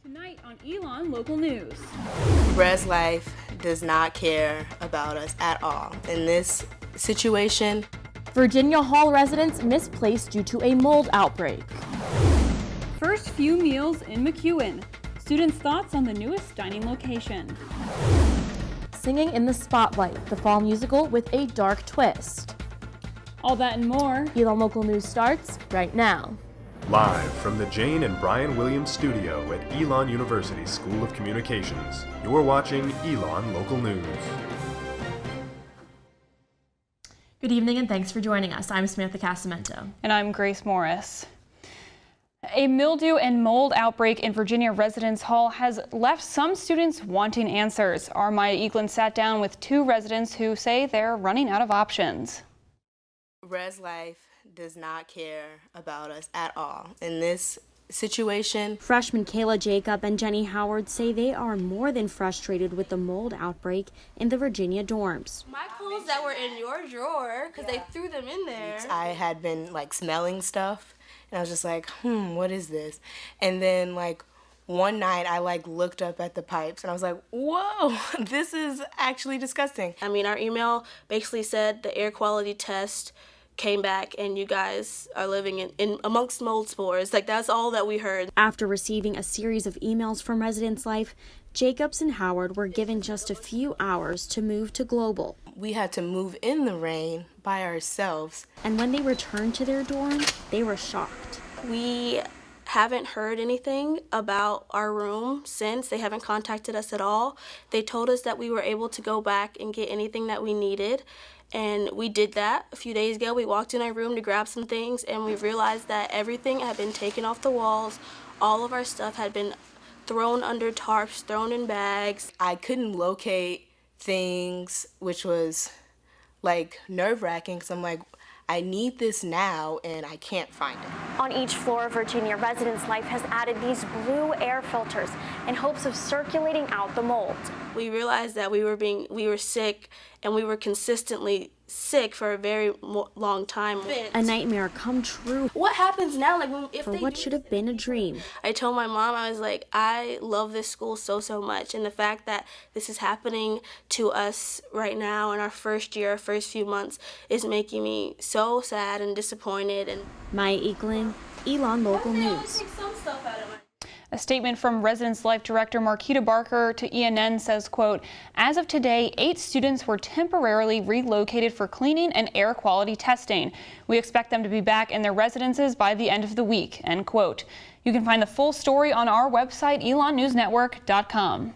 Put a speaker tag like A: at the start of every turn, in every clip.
A: Tonight on Elon Local News.
B: Res Life does not care about us at all. In this situation,
C: Virginia Hall residents misplaced due to a mold outbreak.
A: First few meals in McEwan. Students' thoughts on the newest dining location.
C: Singing in the Spotlight, the fall musical with a dark twist.
A: All that and more.
C: Elon Local News starts right now.
D: Live from the Jane and Brian Williams studio at Elon University School of Communications, you're watching Elon Local News.
C: Good evening and thanks for joining us. I'm Samantha Casamento.
A: And I'm Grace Morris. A mildew and mold outbreak in Virginia Residence Hall has left some students wanting answers. Our Maya Eaglin sat down with two residents who say they're running out of options.
B: Res Life does not care about us at all. In this situation,
E: Freshmen Kayla Jacob and Jenny Howard say they are more than frustrated with the mold outbreak in the Virginia dorms.
F: My clothes that were in your drawer, because they threw them in there.
B: I had been smelling stuff and I was just like, what is this? And then one night I looked up at the pipes and I was like, whoa, this is actually disgusting.
F: I mean, our email basically said the air quality test came back and you guys are living in amongst mold spores. That's all that we heard.
E: After receiving a series of emails from Residence Life, Jacobs and Howard were given just a few hours to move to Global.
B: We had to move in the rain by ourselves.
E: And when they returned to their dorm, they were shocked.
F: We haven't heard anything about our room since. They haven't contacted us at all. They told us that we were able to go back and get anything that we needed. And we did that a few days ago. We walked in our room to grab some things and we realized that everything had been taken off the walls. All of our stuff had been thrown under tarps, thrown in bags.
B: I couldn't locate things, which was nerve-wracking because I'm like, I need this now and I can't find it.
G: On each floor, Virginia Residence Life has added these blue air filters in hopes of circulating out the mold.
F: We realized that we were sick and we were consistently sick for a very long time.
E: A nightmare come true.
F: What happens now?
E: For what should have been a dream.
F: I told my mom, I was like, I love this school so much. And the fact that this is happening to us right now in our first year, our first few months, is making me so sad and disappointed. And
E: Maya Eaglin, Elon Local News.
A: A statement from Residence Life Director Marquita Barker to ENN says, quote, as of today, 8 students were temporarily relocated for cleaning and air quality testing. We expect them to be back in their residences by the end of the week, end quote. You can find the full story on our website, elonnewsnetwork.com.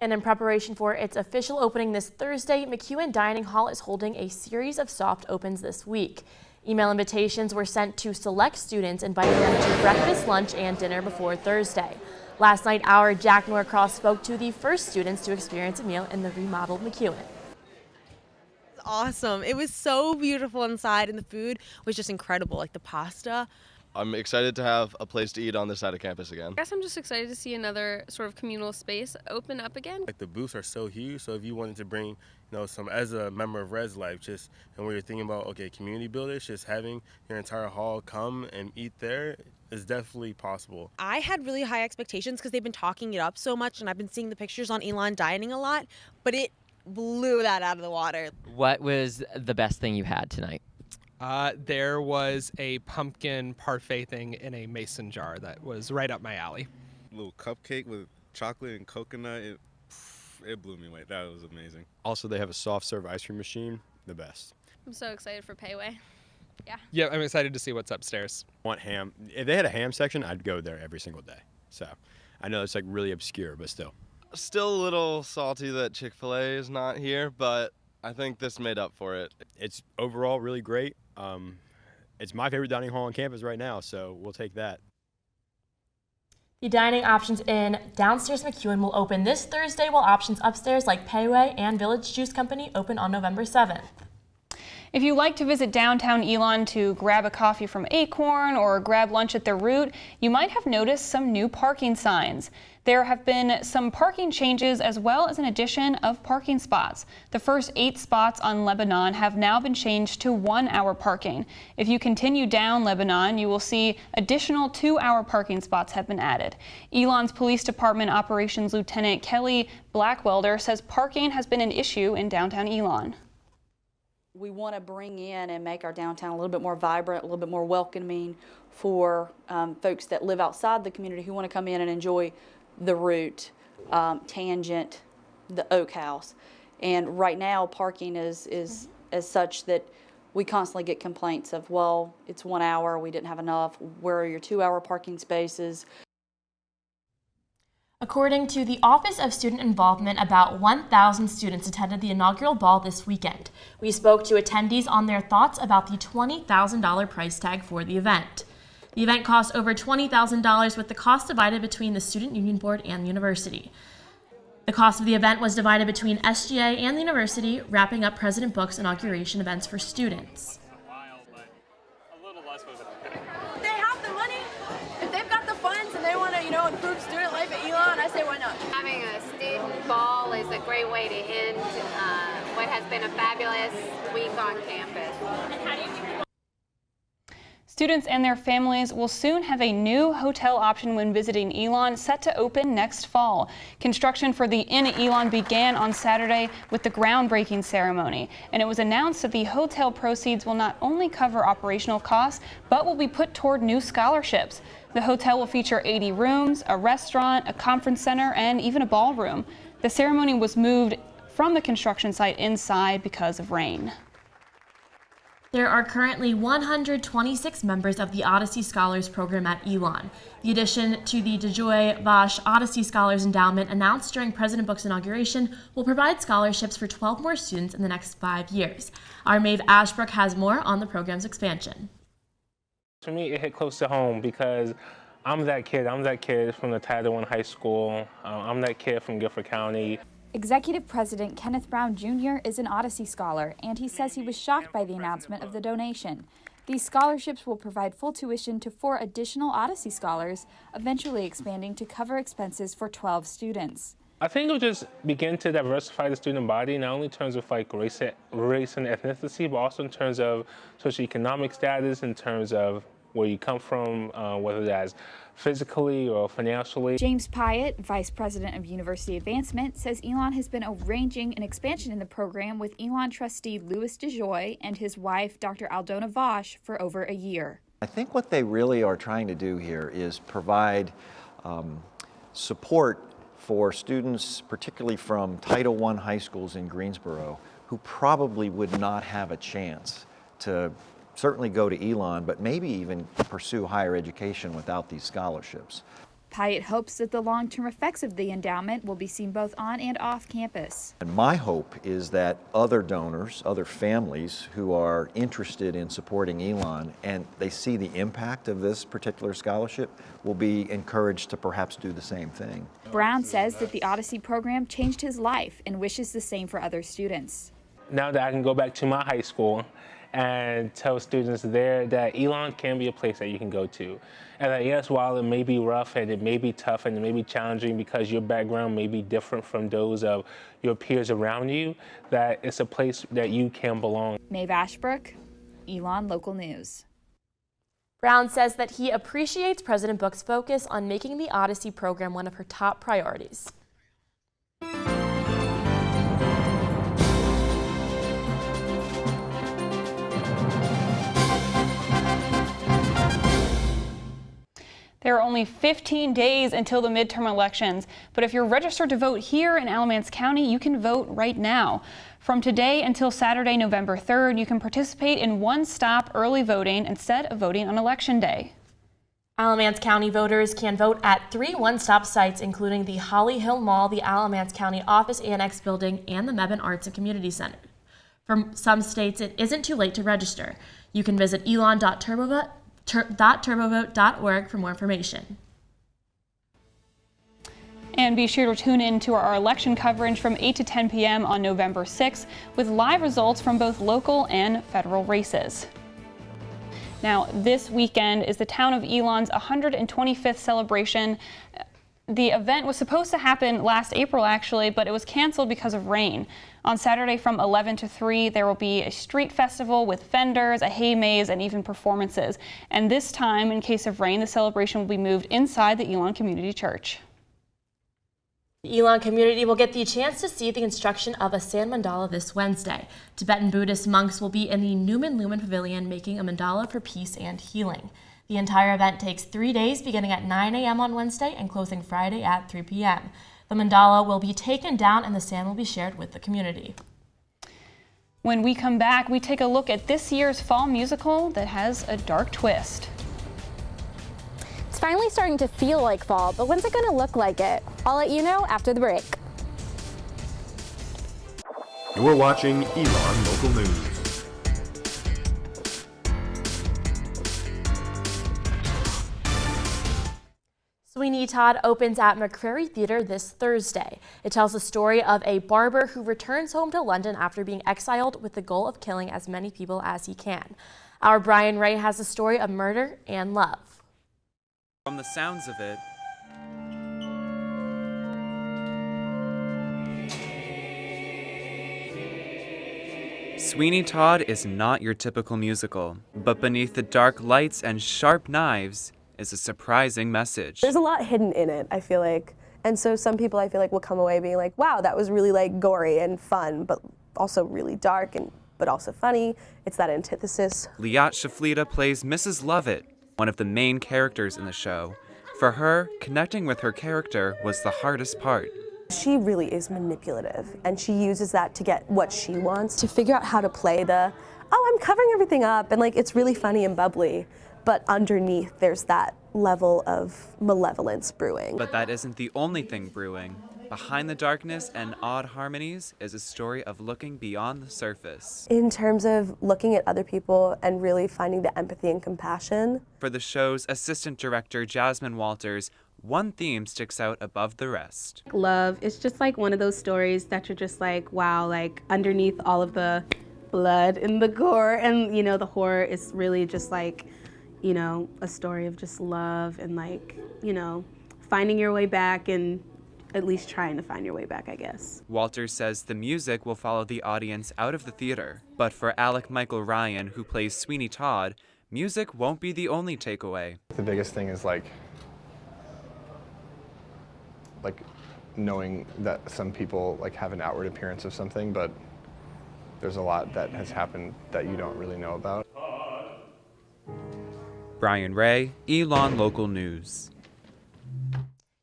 C: And in preparation for its official opening this Thursday, McEwan Dining Hall is holding a series of soft opens this week. Email invitations were sent to select students, inviting them to breakfast, lunch, and dinner before Thursday. Last night, our Jack Norcross spoke to the first students to experience a meal in the remodeled McEwan.
H: Awesome. It was so beautiful inside and the food was just incredible, the pasta.
I: I'm excited to have a place to eat on this side of campus again.
J: I guess I'm just excited to see another sort of communal space open up again.
K: The booths are so huge, so if you wanted to bring, some as a member of Res Life, and when you're thinking about, community builders, just having your entire hall come and eat there is definitely possible.
H: I had really high expectations because they've been talking it up so much and I've been seeing the pictures on Elon Dining a lot, but it blew that out of the water.
L: What was the best thing you had tonight?
M: There was a pumpkin parfait thing in a mason jar that was right up my alley.
N: A little cupcake with chocolate and coconut. It blew me away. That was amazing.
O: Also, they have a soft serve ice cream machine, the best.
J: I'm so excited for Payway.
M: Yeah, I'm excited to see what's upstairs.
O: Want ham? If they had a ham section, I'd go there every single day. So I know it's really obscure, but still.
I: Still a little salty that Chick-fil-A is not here, but I think this made up for it.
O: It's overall really great. It's my favorite dining hall on campus right now, so we'll take that.
C: The dining options in downstairs McEwan will open this Thursday, while options upstairs like Payway and Village Juice Company open on November 7th.
A: If you like to visit downtown Elon to grab a coffee from Acorn or grab lunch at the Root, you might have noticed some new parking signs. There have been some parking changes as well as an addition of parking spots. The first 8 spots on Lebanon have now been changed to 1-hour parking. If you continue down Lebanon, you will see additional 2-hour parking spots have been added. Elon's Police Department Operations Lieutenant Kelly Blackwelder says parking has been an issue in downtown Elon.
P: We want to bring in and make our downtown a little bit more vibrant, a little bit more welcoming for folks that live outside the community who want to come in and enjoy the Root, Tangent, the Oak House. And right now parking is as such that we constantly get complaints of, well, it's 1 hour, we didn't have enough, where are your 2-hour parking spaces?
C: According to the Office of Student Involvement, about 1,000 students attended the inaugural ball this weekend. We spoke to attendees on their thoughts about the $20,000 price tag for the event. The event cost over $20,000, with the cost divided between the Student Union Board and the university. The cost of the event was divided between SGA and the university, wrapping up President Book's inauguration events for students.
Q: They have the money. If they've got the funds and they want to, improve student life at Elon, I say why not?
R: Having a student ball is a great way to end what has been a fabulous week on campus.
Q: And how do you think
A: Students and their families will soon have a new hotel option when visiting Elon, set to open next fall. Construction for the Inn at Elon began on Saturday with the groundbreaking ceremony, and it was announced that the hotel proceeds will not only cover operational costs, but will be put toward new scholarships. The hotel will feature 80 rooms, a restaurant, a conference center, and even a ballroom. The ceremony was moved from the construction site inside because of rain.
C: There are currently 126 members of the Odyssey Scholars Program at Elon. The addition to the DeJoy Vosh Odyssey Scholars Endowment, announced during President Book's inauguration, will provide scholarships for 12 more students in the next 5 years. Our Maeve Ashbrook has more on the program's expansion.
S: For me, it hit close to home because I'm that kid from the Title I high school. I'm that kid from Guilford County.
T: Executive President Kenneth Brown Jr. is an Odyssey Scholar, and he says he was shocked by the announcement of the donation. These scholarships will provide full tuition to 4 additional Odyssey Scholars, eventually expanding to cover expenses for 12 students.
S: I think it'll just begin to diversify the student body, not only in terms of race and ethnicity, but also in terms of socioeconomic status, in terms of where you come from, whether that's physically or financially.
T: James Pyatt, Vice President of University Advancement, says Elon has been arranging an expansion in the program with Elon trustee Louis DeJoy and his wife, Dr. Aldona Vosh, for over a year.
U: I think what they really are trying to do here is provide support for students, particularly from Title I high schools in Greensboro, who probably would not have a chance to certainly go to Elon, but maybe even pursue higher education without these scholarships.
T: Pyatt hopes that the long-term effects of the endowment will be seen both on and off campus.
U: And my hope is that other donors, other families who are interested in supporting Elon and they see the impact of this particular scholarship will be encouraged to perhaps do the same thing.
T: Brown says that the Odyssey program changed his life and wishes the same for other students.
S: Now that I can go back to my high school and tell students there that Elon can be a place that you can go to. And that yes, while it may be rough and it may be tough and it may be challenging because your background may be different from those of your peers around you, that it's a place that you can belong.
T: Maeve Ashbrook, Elon Local News.
C: Brown says that he appreciates President Book's focus on making the Odyssey program one of her top priorities.
A: There are only 15 days until the midterm elections, but if you're registered to vote here in Alamance County, you can vote right now. From today until Saturday, November 3rd, you can participate in one-stop early voting instead of voting on Election Day.
C: Alamance County voters can vote at 3 one-stop sites, including the Holly Hill Mall, the Alamance County Office Annex Building, and the Mebane Arts and Community Center. For some states, it isn't too late to register. You can visit elon.turbovote.org for more information.
A: And be sure to tune in to our election coverage from 8 to 10 p.m. on November 6th with live results from both local and federal races. Now, this weekend is the town of Elon's 125th celebration. The event was supposed to happen last April, actually, but it was canceled because of rain. On Saturday from 11 to 3, there will be a street festival with vendors, a hay maze, and even performances. And this time, in case of rain, the celebration will be moved inside the Elon Community Church.
C: The Elon community will get the chance to see the construction of a sand mandala this Wednesday. Tibetan Buddhist monks will be in the Newman Lumen Pavilion making a mandala for peace and healing. The entire event takes 3 days, beginning at 9 a.m. on Wednesday and closing Friday at 3 p.m. The mandala will be taken down and the sand will be shared with the community.
A: When we come back, we take a look at this year's fall musical that has a dark twist.
D: It's finally starting to feel like fall, but when's it going to look like it? I'll let you know after the break.
V: You're watching Elon Local News.
C: Sweeney Todd opens at McCrary Theatre this Thursday. It tells the story of a barber who returns home to London after being exiled with the goal of killing as many people as he can. Our Brian Ray has a story of murder and love.
W: From the sounds of it, Sweeney Todd is not your typical musical, but beneath the dark lights and sharp knives is a surprising message.
X: There's a lot hidden in it, I feel like. And so some people I feel like will come away being like, wow, that was really like gory and fun, but also really dark but also funny. It's that antithesis.
W: Liat Shaflita plays Mrs. Lovett, one of the main characters in the show. For her, connecting with her character was the hardest part.
X: She really is manipulative, and she uses that to get what she wants, to figure out how to play the, oh, I'm covering everything up, and like it's really funny and bubbly. But underneath, there's that level of malevolence brewing.
W: But that isn't the only thing brewing. Behind the darkness and odd harmonies is a story of looking beyond the surface.
X: In terms of looking at other people and really finding the empathy and compassion.
W: For the show's assistant director, Jasmine Walters, one theme sticks out above the rest.
Y: Love. It's just like one of those stories that you're just like, wow, like underneath all of the blood and the gore and, you know, the horror is really just like, you know, a story of just love and like, you know, finding your way back and at least trying to find your way back, I guess.
W: Walters says the music will follow the audience out of the theater. But for Alec Michael Ryan, who plays Sweeney Todd, music won't be the only takeaway.
Z: The biggest thing is like knowing that some people like have an outward appearance of something, but there's a lot that has happened that you don't really know about.
W: Brian Ray, Elon Local News.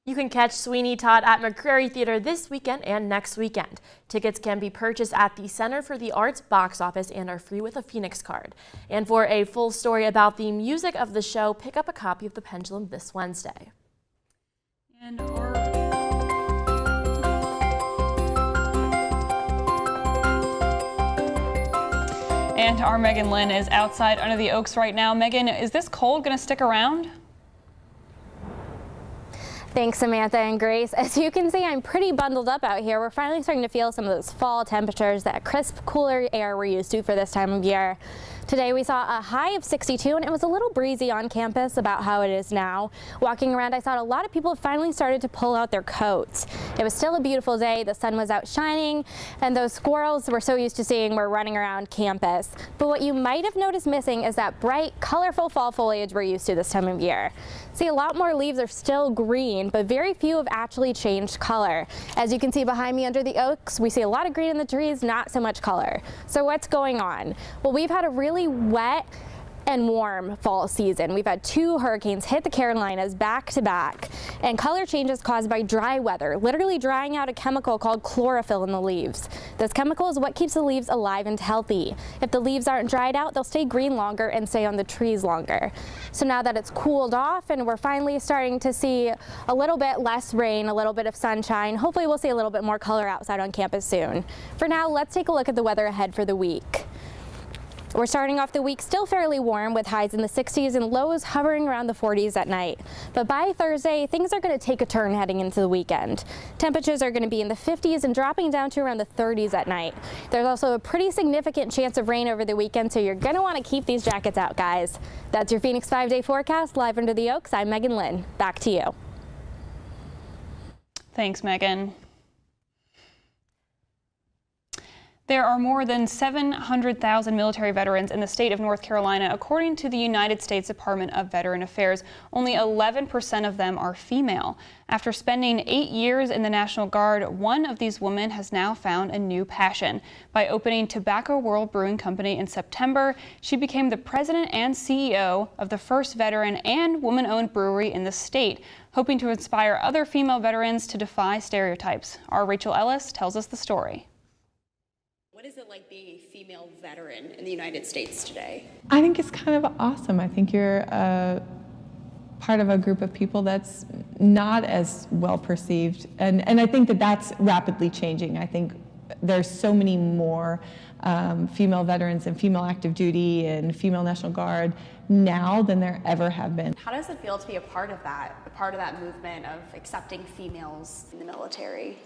C: You can catch Sweeney Todd at McCrary Theatre this weekend and next weekend. Tickets can be purchased at the Center for the Arts box office and are free with a Phoenix card. And for a full story about the music of the show, pick up a copy of The Pendulum this Wednesday.
A: And our Megan Lynn is outside under the oaks right now. Megan, is this cold going to stick around?
D: Thanks, Samantha and Grace. As you can see, I'm pretty bundled up out here. We're finally starting to feel some of those fall temperatures, that crisp, cooler air we're used to for this time of year. Today we saw a high of 62 and it was a little breezy on campus, about how it is now. Walking around, I saw a lot of people finally started to pull out their coats. It was still a beautiful day, the sun was out shining, and those squirrels we're so used to seeing were running around campus. But what you might have noticed missing is that bright, colorful fall foliage we're used to this time of year. See, a lot more leaves are still green, but very few have actually changed color. As you can see behind me under the oaks, we see a lot of green in the trees, not so much color. So what's going on? Well, we've had a really wet and warm fall season. We've had 2 hurricanes hit the Carolinas back to back, and color changes caused by dry weather, literally drying out a chemical called chlorophyll in the leaves. This chemical is what keeps the leaves alive and healthy. If the leaves aren't dried out, they'll stay green longer and stay on the trees longer. So now that it's cooled off and we're finally starting to see a little bit less rain, a little bit of sunshine, hopefully we'll see a little bit more color outside on campus soon. For now, let's take a look at the weather ahead for the week. We're starting off the week still fairly warm with highs in the 60s and lows hovering around the 40s at night. But by Thursday, things are going to take a turn heading into the weekend. Temperatures are going to be in the 50s and dropping down to around the 30s at night. There's also a pretty significant chance of rain over the weekend, so you're going to want to keep these jackets out, guys. That's your Phoenix 5-day forecast. Live under the Oaks, I'm Megan Lynn. Back to you.
A: Thanks, Megan. There are more than 700,000 military veterans in the state of North Carolina, according to the United States Department of Veteran Affairs. Only 11% of them are female. After spending 8 years in the National Guard, one of these women has now found a new passion. By opening Tobacco World Brewing Company in September, she became the president and CEO of the first veteran and woman-owned brewery in the state, hoping to inspire other female veterans to defy stereotypes. Our Rachel Ellis tells us the story.
B: What is it like being a female veteran in the United States today?
E: I think it's kind of awesome. I think you're part of a group of people that's not as well perceived. And I think that that's rapidly changing. I think there's so many more female veterans and female active duty and female National Guard now than there ever have been.
B: How does it feel to be a part of that movement of accepting females in the military?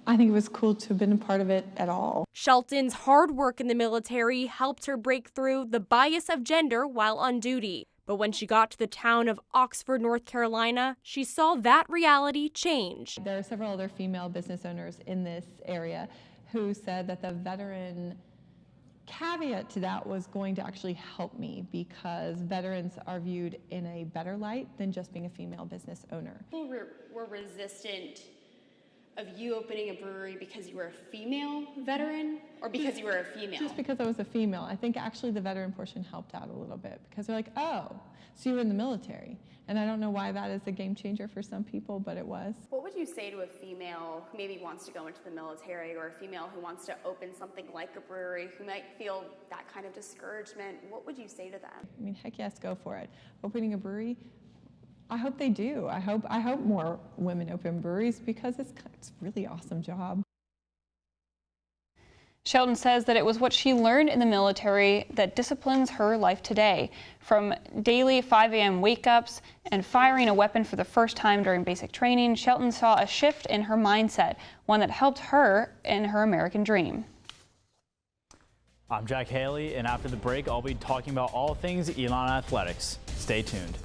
E: I think it was cool to have been a part of it at all.
F: Shelton's hard work in the military helped her break through the bias of gender while on duty. But when she got to the town of Oxford, North Carolina, she saw that reality change.
E: There are several other female business owners in this area who said that the veteran caveat to that was going to actually help me because veterans are viewed in a better light than just being a female business owner.
B: People were resistant of you opening a brewery because you were a female veteran or because you were a female?
E: Just because I was a female. I think actually the veteran portion helped out a little bit because they're like, oh, so you were in the military. And I don't know why that is a game changer for some people, but it was.
B: What would you say to a female who maybe wants to go into the military or a female who wants to open something like a brewery who might feel that kind of discouragement? What would you say to them?
E: I mean, heck yes, go for it. Opening a brewery, I hope they do. I hope more women open breweries because it's a really awesome job.
A: Shelton says that it was what she learned in the military that disciplines her life today. From daily 5 a.m. wake-ups and firing a weapon for the first time during basic training, Shelton saw a shift in her mindset, one that helped her in her American dream.
G: I'm Jack Haley, and after the break, I'll be talking about all things Elon Athletics. Stay tuned.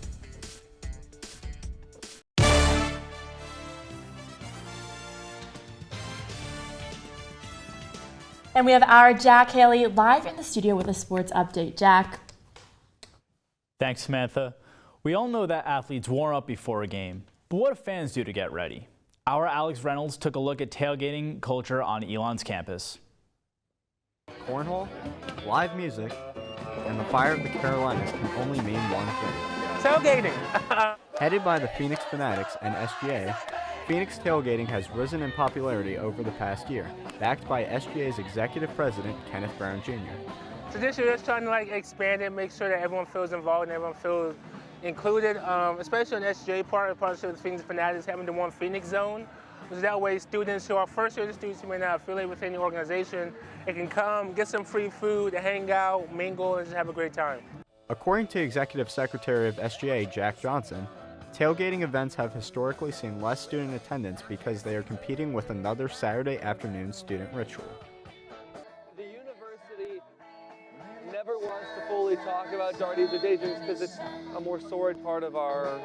C: And we have our Jack Haley live in the studio with a sports update. Jack.
G: Thanks, Samantha. We all know that athletes warm up before a game, but what do fans do to get ready? Our Alex Reynolds took a look at tailgating culture on Elon's campus.
H: Cornhole, live music, and the fire of the Carolinas can only mean one thing.
S: Tailgating!
H: Headed by the Phoenix Fanatics and SGA, Phoenix tailgating has risen in popularity over the past year, backed by SGA's executive president, Kenneth Brown Jr.
S: So this year, we're just trying to expand it, make sure that everyone feels involved and everyone feels included, especially in the SGA part, in partnership with Phoenix Fanatics, having the One Phoenix Zone. So that way students who are first-year students who may not affiliate with any organization, they can come, get some free food, hang out, mingle, and just have a great time.
H: According to Executive Secretary of SGA, Jack Johnson, tailgating events have historically seen less student attendance because they are competing with another Saturday afternoon student ritual.
K: The university never wants to fully talk about darties or daydreams because it's a more sordid part of our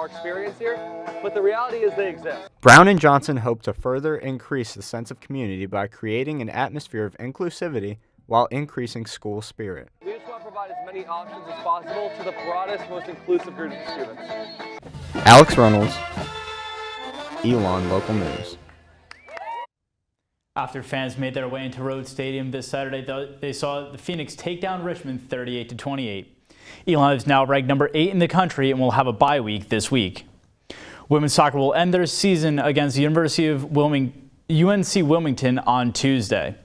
K: experience here, but the reality is they exist.
H: Brown and Johnson hope to further increase the sense of community by creating an atmosphere of inclusivity while increasing school spirit.
K: We just want to provide as many options as possible to the broadest, most inclusive group of students.
H: Alex Reynolds, Elon Local News.
G: After fans made their way into Rhodes Stadium this Saturday, they saw the Phoenix take down Richmond 38-28. Elon is now ranked number 8 in the country and will have a bye week this week. Women's soccer will end their season against the University of UNC Wilmington on Tuesday.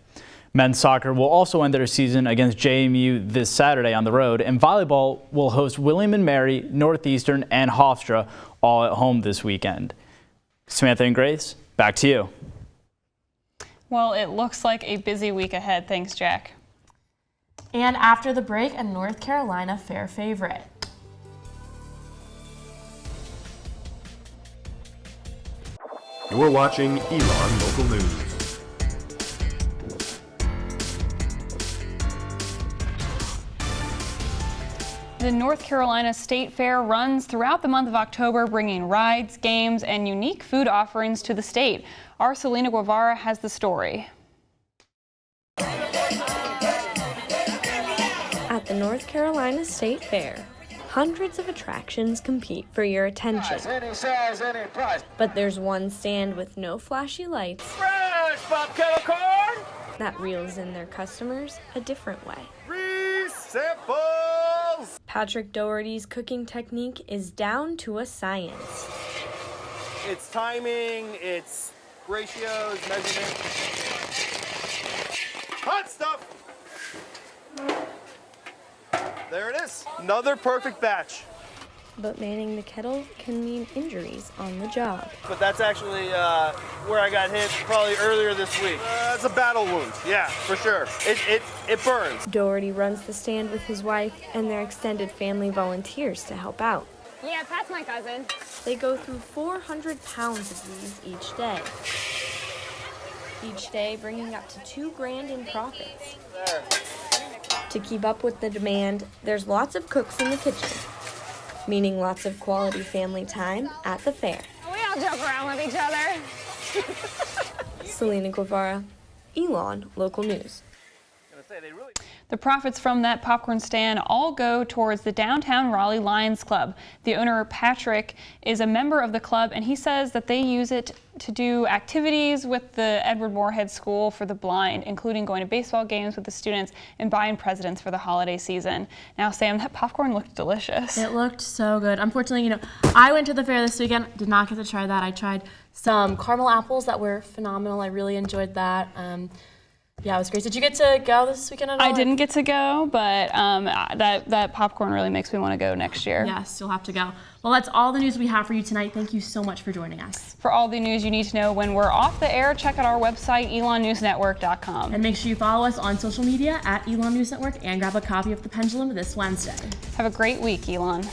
G: Men's soccer will also end their season against JMU this Saturday on the road, and volleyball will host William & Mary, Northeastern, and Hofstra all at home this weekend. Samantha and Grace, back to you.
A: Well, it looks like a busy week ahead. Thanks, Jack.
C: And after the break, a North Carolina fair favorite.
V: You're watching Elon Local News.
A: The North Carolina State Fair runs throughout the month of October, bringing rides, games, and unique food offerings to the state. Our Selena Guevara has the story.
I: At the North Carolina State Fair, hundreds of attractions compete for your attention.
J: Any size, any price.
I: But there's one stand with no flashy lights
J: Fresh popcorn corn.
I: that reels in their customers a different way.
J: Free samples.
I: Patrick Doherty's cooking technique is down to a science.
J: It's timing, it's ratios, measurement. Hot stuff. There it is. Another perfect batch.
I: But manning the kettle can mean injuries on the job.
J: But that's actually where I got hit probably earlier this week. It's a battle wound, yeah, for sure. It burns.
I: Doherty runs the stand with his wife and their extended family volunteers to help out.
R: Yeah, Pat's my cousin.
I: They go through 400 pounds of these each day. Each day bringing up to $2 grand in profits.
J: There.
I: To keep up with the demand, there's lots of cooks in the kitchen, meaning lots of quality family time at the fair.
R: We all joke around with each other.
I: Selena Guevara, Elon Local News.
A: The profits from that popcorn stand all go towards the Downtown Raleigh Lions Club. The owner, Patrick, is a member of the club, and he says that they use it to do activities with the Edward Moorhead School for the Blind, including going to baseball games with the students and buying presents for the holiday season. Now, Sam, that popcorn looked delicious.
C: It looked so good. Unfortunately, I went to the fair this weekend, did not get to try that. I tried some caramel apples that were phenomenal. I really enjoyed that. Yeah, it was great. Did you get to go this weekend at all?
A: I didn't get to go, but that popcorn really makes me want to go next year.
C: Yes, you'll have to go. Well, that's all the news we have for you tonight. Thank you so much for joining us.
A: For all the news you need to know when we're off the air, check out our website, elonnewsnetwork.com.
C: And make sure you follow us on social media at Elon News Network and grab a copy of The Pendulum this Wednesday.
A: Have a great week, Elon.